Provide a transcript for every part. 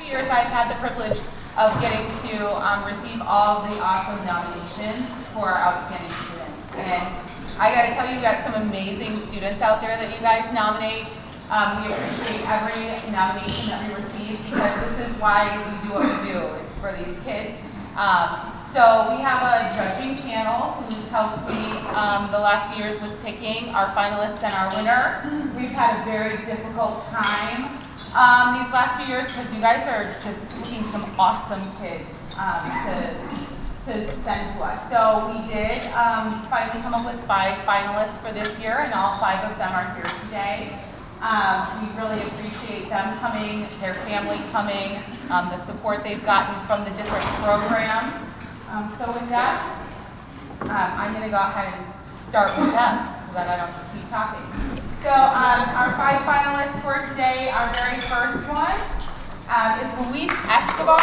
few years, I've had the privilege of getting to receive all of the awesome nominations for our outstanding students. And I got to tell you, we got some amazing students out there that you guys nominate. We appreciate every nomination that we receive because this is why we do what we do. It's for these kids. So we have a judging panel who's helped me the last few years with picking our finalists and our winner. We've had a very difficult time these last few years because you guys are just picking some awesome kids to send to us. So we did finally come up with 5 finalists for this year, and all 5 of them are here today. We really appreciate them coming, their family coming, the support they've gotten from the different programs. So with that, I'm going to go ahead and start with them so that I don't keep talking. So our 5 finalists for today, our very first one is Luis Escobar.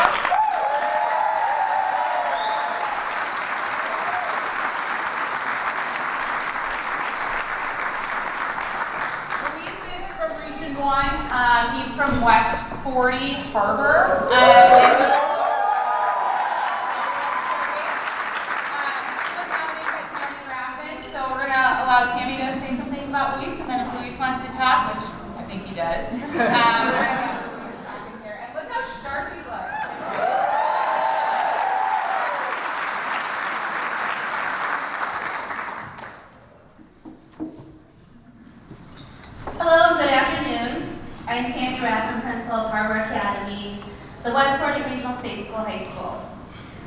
Luis is from Region 1. He's from West 40 Harbor. Allow Tammy to say some things about Luis, and then if Luis wants to talk, which I think he does, we're going to have Luis back in here. And look how sharp he looks. Hello, good afternoon. I'm Tammy Rathman, Principal of Harbor Academy, the West 40 Regional Safe School High School.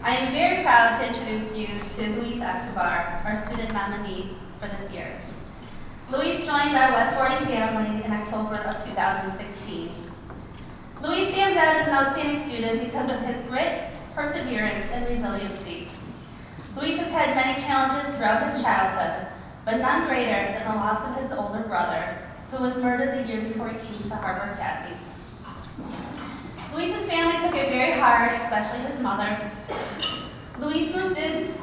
I am very proud to introduce you to Luis Escobar, our student nominee for this year. Luis joined our West 40 family in October of 2016. Luis stands out as an outstanding student because of his grit, perseverance, and resiliency. Luis has had many challenges throughout his childhood, but none greater than the loss of his older brother, who was murdered the year before he came to Harbor Academy. Luis's family took it very hard, especially his mother. Luis moved in.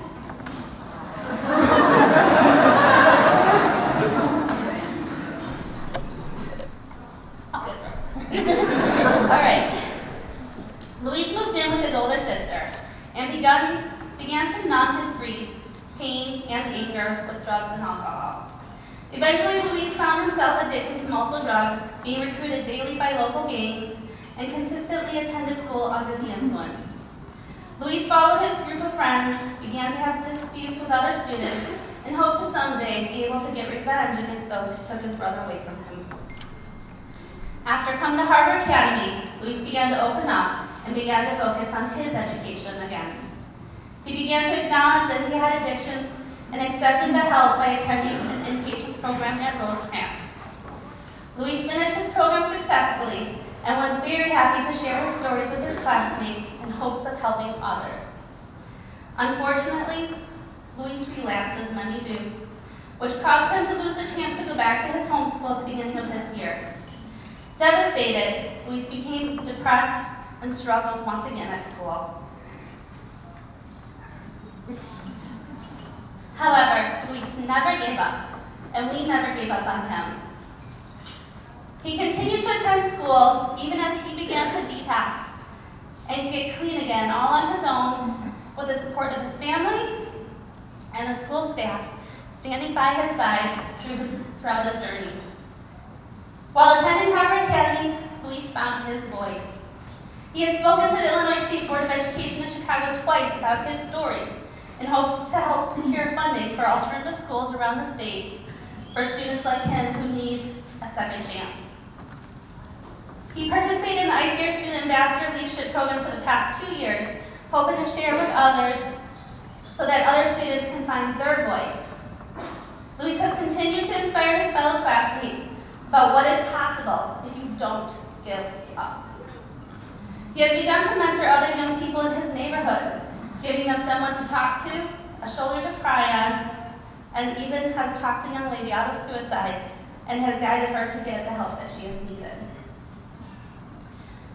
Luis moved in with his older sister and began to numb his grief, pain, and anger with drugs and alcohol. Eventually, Luis found himself addicted to multiple drugs, being recruited daily by local gangs, and consistently attended school under the influence. Luis followed his group of friends, began to have disputes with other students, and hoped to someday be able to get revenge against those who took his brother away from him. After coming to Harbor Academy, Luis began to open up and began to focus on his education again. He began to acknowledge that he had addictions and accepted the help by attending an inpatient program at Rosecrans. Luis finished his program successfully and was very happy to share his stories with his classmates in hopes of helping others. Unfortunately, Luis relapsed, as many do, which caused him to lose the chance to go back to his home school at the beginning of this year. Devastated, Luis became depressed and struggled once again at school. However, Luis never gave up, and we never gave up on him. He continued to attend school even as he began to detox and get clean again, all on his own, with the support of his family and the school staff standing by his side throughout his journey. While attending Harbor Academy, Luis found his voice. He has spoken to the Illinois State Board of Education in Chicago twice about his story in hopes to help secure funding for alternative schools around the state for students like him who need a second chance. He participated in the ICEARY Student Ambassador Leadership Program for the past 2 years, hoping to share with others so that other students can find their voice. Luis has continued to inspire his fellow classmates about what is possible if you don't give up. He has begun to mentor other young people in his neighborhood, giving them someone to talk to, a shoulder to cry on, and even has talked a young lady out of suicide and has guided her to get the help that she has needed.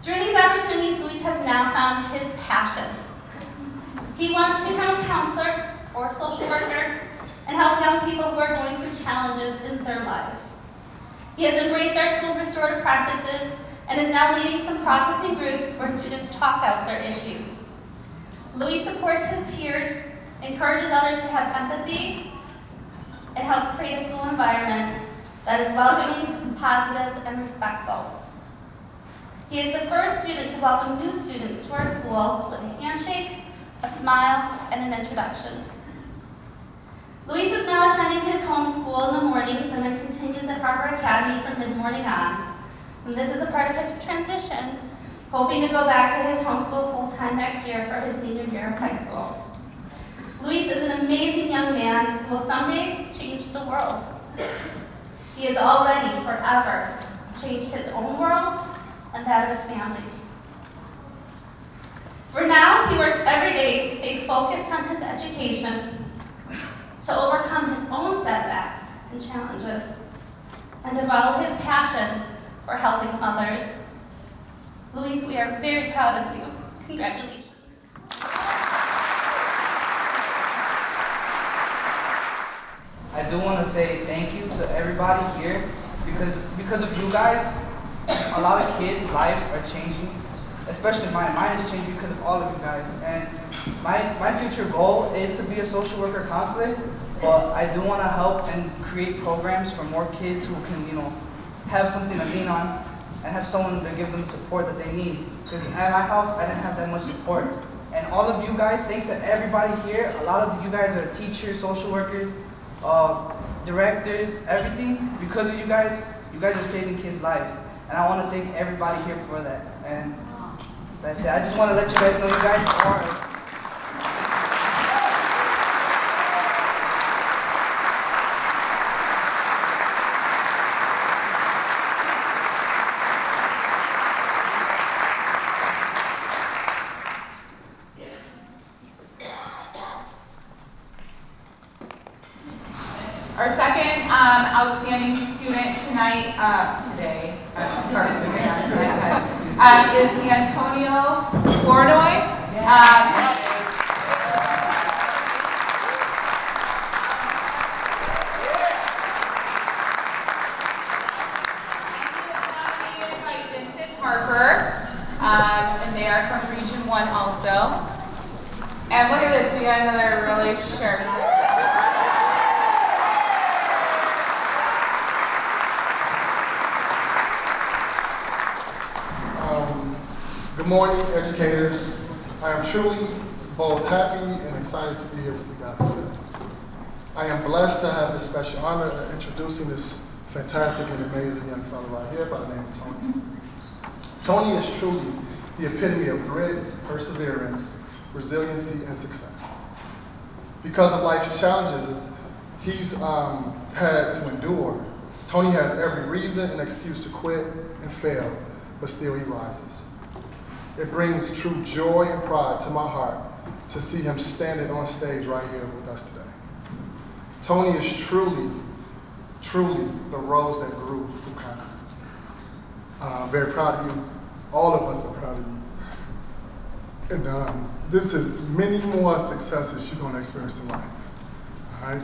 Through these opportunities, Luis has now found his passion. He wants to become a counselor or social worker and help young people who are going through challenges in their lives. He has embraced our school's restorative practices, and is now leading some processing groups where students talk out their issues. Luis supports his peers, encourages others to have empathy, and helps create a school environment that is welcoming, positive, and respectful. He is the first student to welcome new students to our school with a handshake, a smile, and an introduction. Luis is now attending his home school in the mornings and then continues at Harbor Academy from mid-morning on. And this is a part of his transition, hoping to go back to his homeschool full-time next year for his senior year of high school. Luis is an amazing young man who will someday change the world. He has already forever changed his own world and that of his family's. For now, he works every day to stay focused on his education, to overcome his own setbacks and challenges, and develop his passion for helping others. Luis, we are very proud of you. Congratulations. I do want to say thank you to everybody here because of you guys, a lot of kids' lives are changing, especially mine. Mine is changing because of all of you guys. And my future goal is to be a social worker counselor, but I do want to help and create programs for more kids who can, have something to lean on and have someone to give them the support that they need. Because at my house, I didn't have that much support. And all of you guys, thanks to everybody here, a lot of you guys are teachers, social workers, directors, everything. Because of you guys are saving kids' lives. And I want to thank everybody here for that. And that's it. I just want to let you guys know you guys are. Our second outstanding student tonight, is Antonio Bordoy. Nominated by Vincent Harper, and they are from Region 1 also. And look at this, we got another really sharp. Good morning, educators. I am truly both happy and excited to be here with you guys today. I am blessed to have this special honor of introducing this fantastic and amazing young fellow right here by the name of Tony. Tony is truly the epitome of grit, perseverance, resiliency, and success. Because of life's challenges he's had to endure, Tony has every reason and excuse to quit and fail, but still he rises. It brings true joy and pride to my heart to see him standing on stage right here with us today. Tony is truly, truly the rose that grew from concrete. I'm very proud of you. All of us are proud of you. And this is many more successes you're going to experience in life. All right?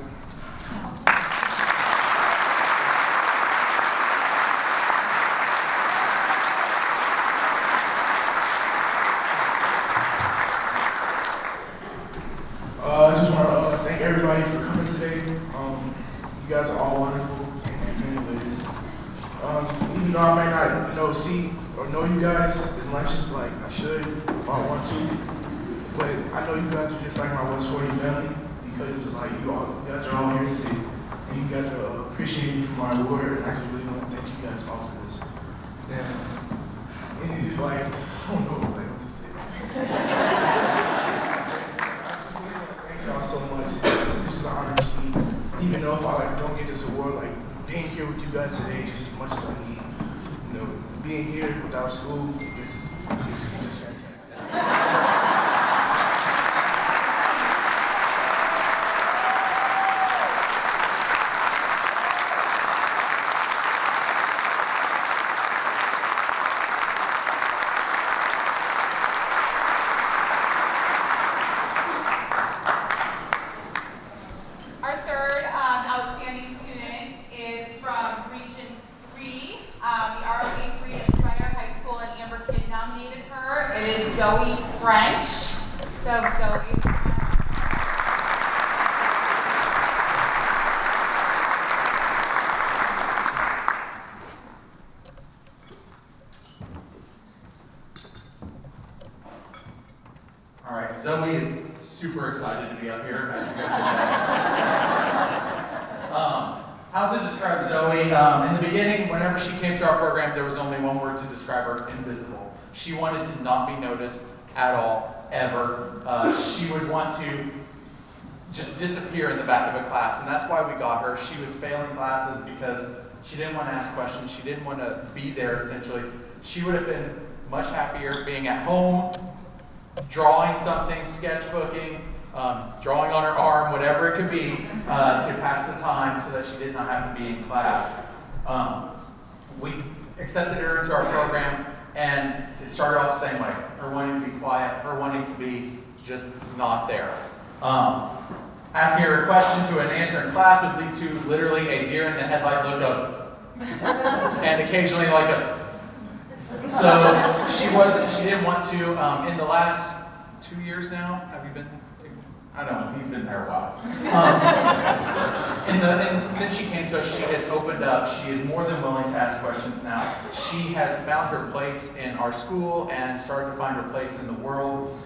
I just want to thank everybody for coming today. You guys are all wonderful in many ways. Even though I might not, see or know you guys as much as like I should or I want to, but I know you guys are just like my West 40 family because like you guys are all here today and you guys are appreciating me for my award, and I just really want to thank you guys all for this. And it's just like I don't know what to say. Y'all so much. This is an honor to me. Even though if I don't get this award, being here with you guys today is just as much as I need. Being here without school, this is fantastic. Our third outstanding student is from Region 3, the ROE 3 Inspire High School. in the beginning, whenever she came to our program, there was only one word to describe her: invisible. She wanted to not be noticed at all, ever. She would want to just disappear in the back of a class, and that's why we got her. She was failing classes because she didn't want to ask questions. She didn't want to be there, essentially. She would have been much happier being at home, drawing something, sketchbooking, drawing on her arm, whatever it could be, to pass the time so that she did not have to be in class. We accepted her into our program, and it started off the same way. Her wanting to be quiet, her wanting to be just not there. Asking her a question to an answer in class would lead to literally a deer in the headlight look up, and occasionally like a. So she didn't want to. In the last 2 years now, have you been? I don't know, you've been there a while. Since she came to us, she has opened up. She is more than willing to ask questions now. She has found her place in our school and started to find her place in the world.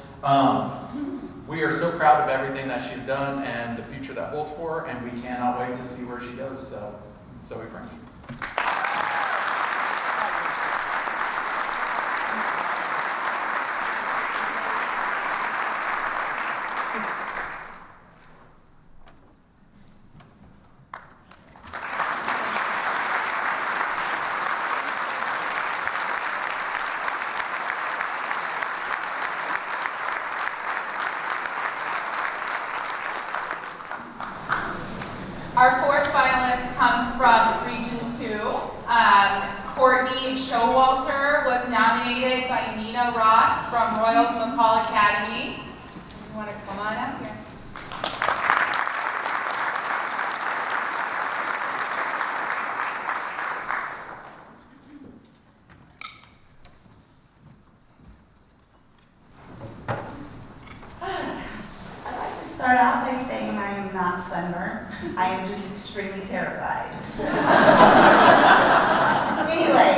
We are so proud of everything that she's done and the future that holds for her, and we cannot wait to see where she goes. So, Zoe Frank. Our fourth finalist comes from Region 2. Courtney Showalter was nominated by Nina Ross from Royals McCall Academy. You want to come on up here? I'd like to start out by saying I am not sunburned. I am just extremely terrified. Anyway,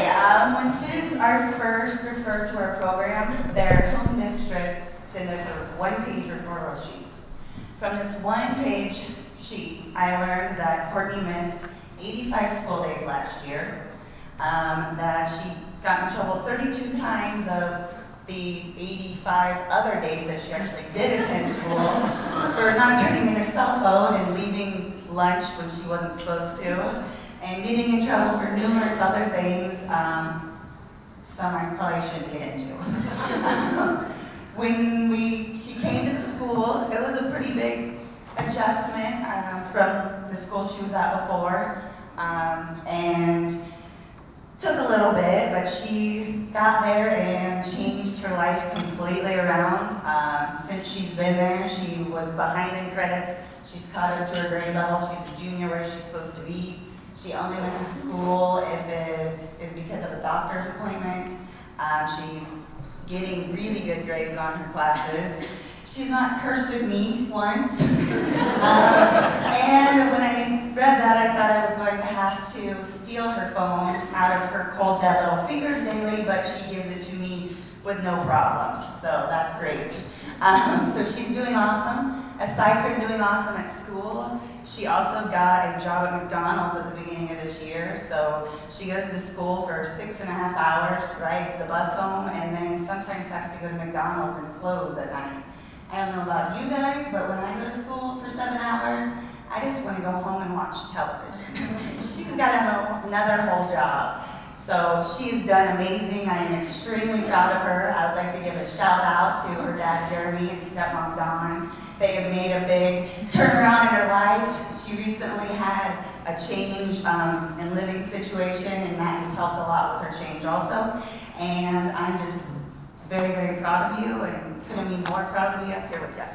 when students are first referred to our program, their home districts send us a one-page referral sheet. From this one-page sheet, I learned that Courtney missed 85 school days last year, that she got in trouble 32 times of the 85 other days that she actually did attend school for not turning in her cell phone and leaving lunch when she wasn't supposed to, and getting in trouble for numerous other things, some I probably shouldn't get into. When she came to the school, it was a pretty big adjustment from the school she was at before, and took a little bit, but she got there and changed her life completely around. Since she's been there, she was behind in credits. She's caught up to her grade level. She's a junior where she's supposed to be. She only misses school if it is because of a doctor's appointment. She's getting really good grades on her classes. She's not cursed at me once. And when I read that, I thought I was going to have to steal her phone out of her cold, dead little fingers daily, but she gives it to me with no problems, so that's great. So she's doing awesome. Aside from doing awesome at school, she also got a job at McDonald's at the beginning of this year. So she goes to school for 6.5 hours, rides the bus home, and then sometimes has to go to McDonald's and close at night. I don't know about you guys, but when I go to school for 7 hours, I just want to go home and watch television. She's got another whole job. So she's done amazing. I am extremely proud of her. I would like to give a shout out to her dad, Jeremy, and stepmom, Dawn. They have made a big turnaround in her life. She recently had a change in living situation, and that has helped a lot with her change also. And I'm just very, very proud of you, and couldn't be more proud to be up here with you.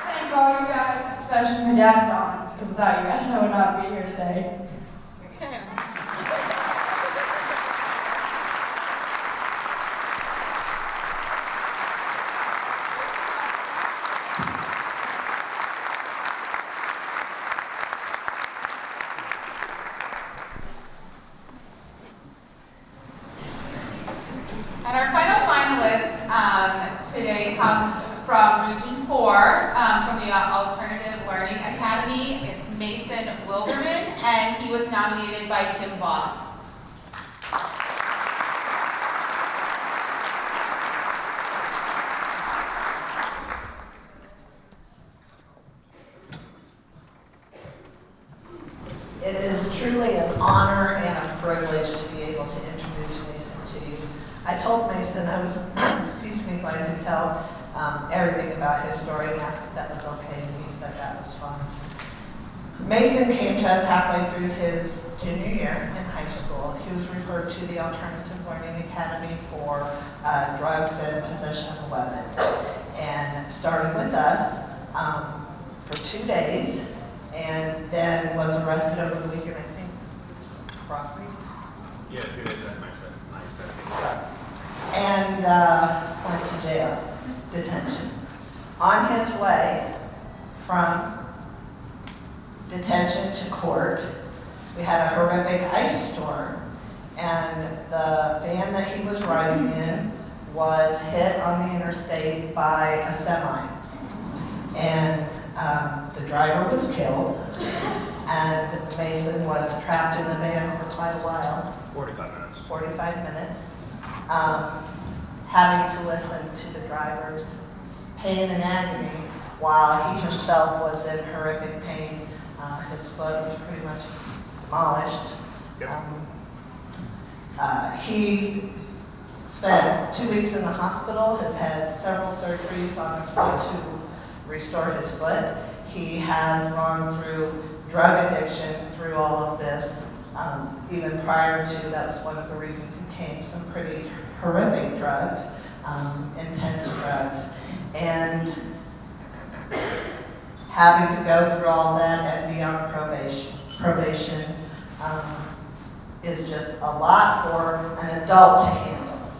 Thank all you guys, especially my dad and Dawn, because without you guys I would not be here today. And our final finalist today comes from Region 4, from the Alternative Learning Academy, it's Mason Wilderman, and he was nominated by Kim Voss. It is truly an honor and a privilege to be able to introduce Mason to you. I told Mason I was, excuse me, going to tell everything about his story and asked if that was okay, and he said that was fine. Mason came to us halfway through his junior year in high school. He was referred to the Alternative Learning Academy for drugs and possession of a weapon, and started with us for 2 days. And then was arrested over the weekend, I think, robbery? Yeah, 2 days at night. And went to jail, detention. On his way from detention to court, we had a horrific ice storm, and the van that he was riding in was hit on the interstate by a semi. And the driver was killed, and Mason was trapped in the van for quite a while. 45 minutes. 45 minutes. Having to listen to the driver's pain and agony while he himself was in horrific pain. His foot was pretty much demolished. Yep. He spent 2 weeks in the hospital, has had several surgeries on his foot to restore his foot. He has gone through drug addiction through all of this. Even prior to, that was one of the reasons he came, some pretty horrific drugs, intense drugs. And having to go through all that and be on probation is just a lot for an adult to handle.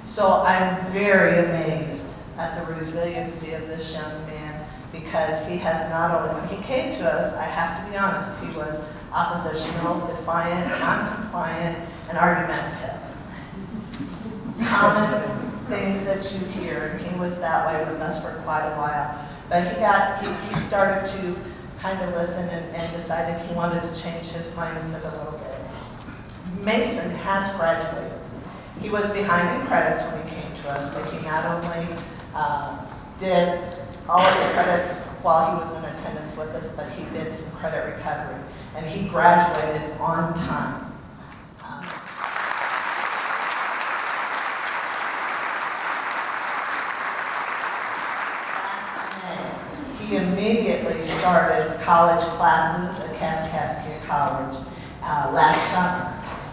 So I'm very amazed at the resiliency of this young man, because he has not only, when he came to us, I have to be honest, he was oppositional, defiant, non-compliant, and argumentative. Common things that you hear, and he was that way with us for quite a while. But he started to kind of listen and decided he wanted to change his mindset a little bit. Mason has graduated. He was behind in credits when he came to us, but he not only did all of the credits while he was in attendance with us, but he did some credit recovery, and he graduated on time. Last May, he immediately started college classes at Kaskaskia College last summer,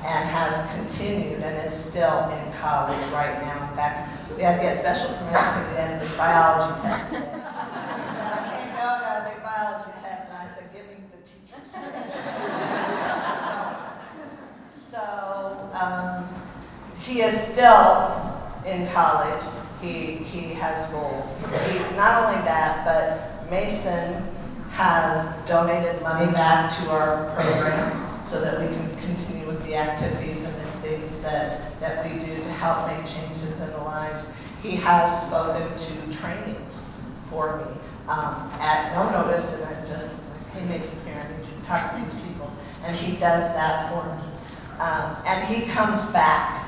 and has continued and is still in college right now. In fact, we had to get special permission because he had a big biology test today. He said, I can't go, I got a big biology test. And I said, give me the teachers. So he is still in college. He has goals. Not only that, but Mason has donated money back to our program so that we can continue with the activities and the things that we do to help make changes in the lives. He has spoken to trainings for me at no notice, and I'm just like, hey Mason, here, I need you to talk to these people. And he does that for me. And he comes back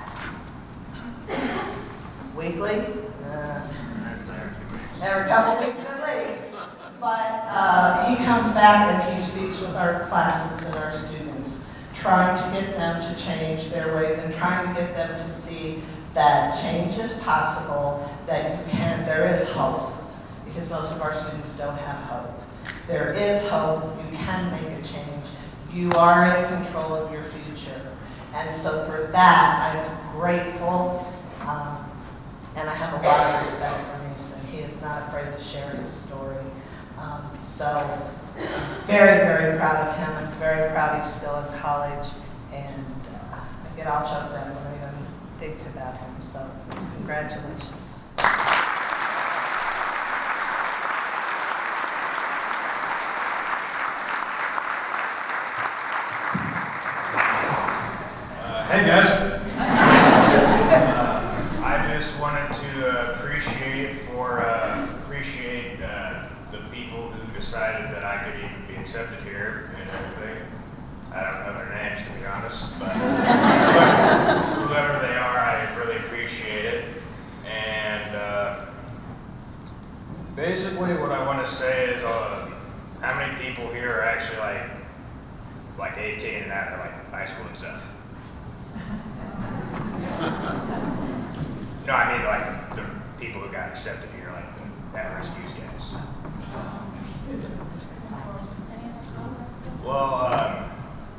weekly, every couple weeks at least. But he comes back and he speaks with our classes and our students, trying to get them to change their ways and trying to get them to see that change is possible, that you can, there is hope, because most of our students don't have hope. There is hope, you can make a change, you are in control of your future. And so for that, I'm grateful, and I have a lot of respect for Mason. He is not afraid to share his story. So very, very proud of him. I'm very proud he's still in college, and I get all choked up when I even think about him. So congratulations. Hey guys. I just just wanted to appreciate the people who decided that I could even be accepted here and everything. I don't know their names, to be honest, but whoever they are, I really appreciate it. And basically what I want to say is how many people here are actually like 18 and out of like high school and stuff? No, I mean like the people who got accepted here, like the at-risk use guys. Well,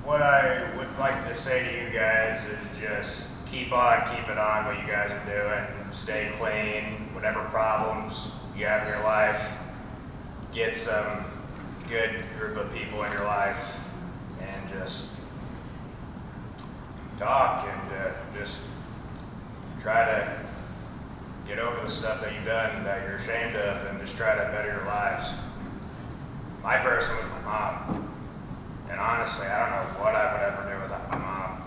what I would like to say to you guys is just keep on keeping on what you guys are doing. Stay clean. Whatever problems you have in your life, get some good group of people in your life, and just talk and just try to get over the stuff that you've done that you're ashamed of, and just try to better your lives. My person was my mom. And honestly, I don't know what I would ever do without my mom.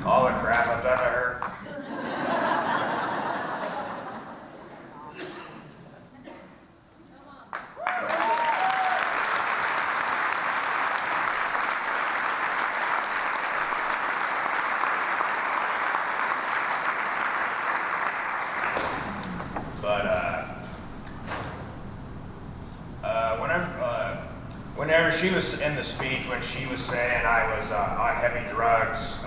All the crap I've done to her. Whenever she was in the speech, when she was saying I was on heavy drugs,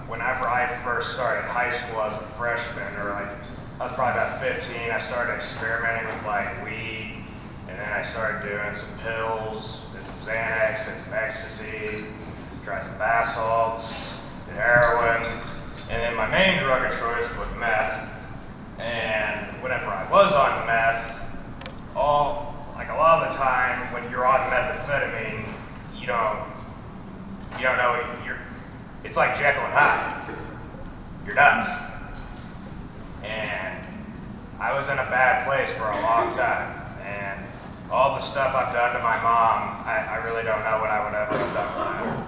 whenever I first started high school as a freshman, or like I was probably about 15, I started experimenting with like weed, and then I started doing some pills, did some Xanax, did some ecstasy, tried some bath salts, did heroin, and then my main drug of choice was meth. And whenever I was on meth, a lot of the time when you're on methamphetamine, you don't know, it's like Jekyll and Hyde. You're nuts. And I was in a bad place for a long time. And all the stuff I've done to my mom, I really don't know what I would ever have done with her.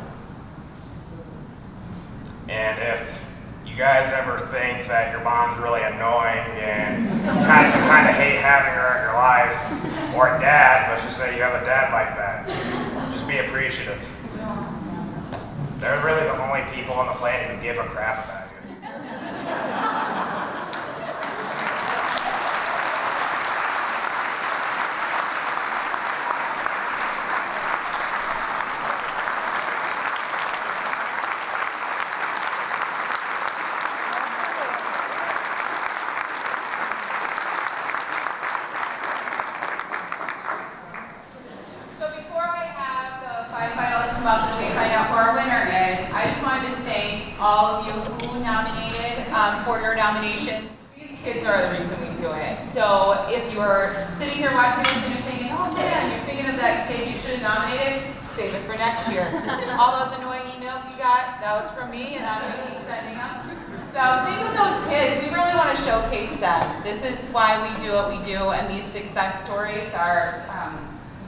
And if you guys ever think that your mom's really annoying and you kind of hate having her in your life, or a dad, let's just say you have a dad like that, just be appreciative. They're really the only people on the planet who give a crap about you. About the way find out who our winner is, I just wanted to thank all of you who nominated for your nominations. These kids are the reason we do it. So if you're sitting here watching this and you're thinking, oh man, you're thinking of that kid you should have nominated, save it for next year. All those annoying emails you got, that was from me, and I'm going to keep sending them. So think of those kids. We really want to showcase them. This is why we do what we do, and these success stories are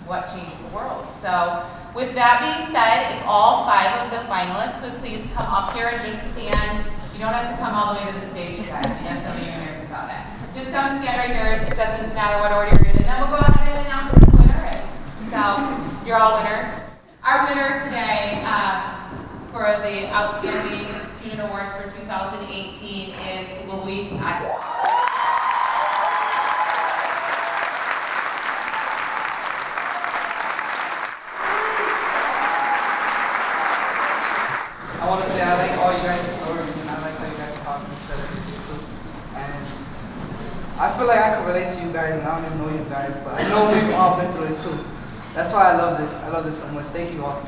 what changes the world. So with that being said, if all 5 of the finalists would please come up here and just stand. You don't have to come all the way to the stage, you guys. I know some of you are nervous about that. Just come stand right here. It doesn't matter what order you're in. And then we'll go ahead and announce who the winner is. So you're all winners. Our winner today for the Outstanding Student Awards for 2018 is Louise S. I want to say I like all you guys' stories, and I like how you guys talk and said everything too. And I feel like I can relate to you guys, and I don't even know you guys, but I know we've all been through it too. That's why I love this. I love this so much. Thank you all.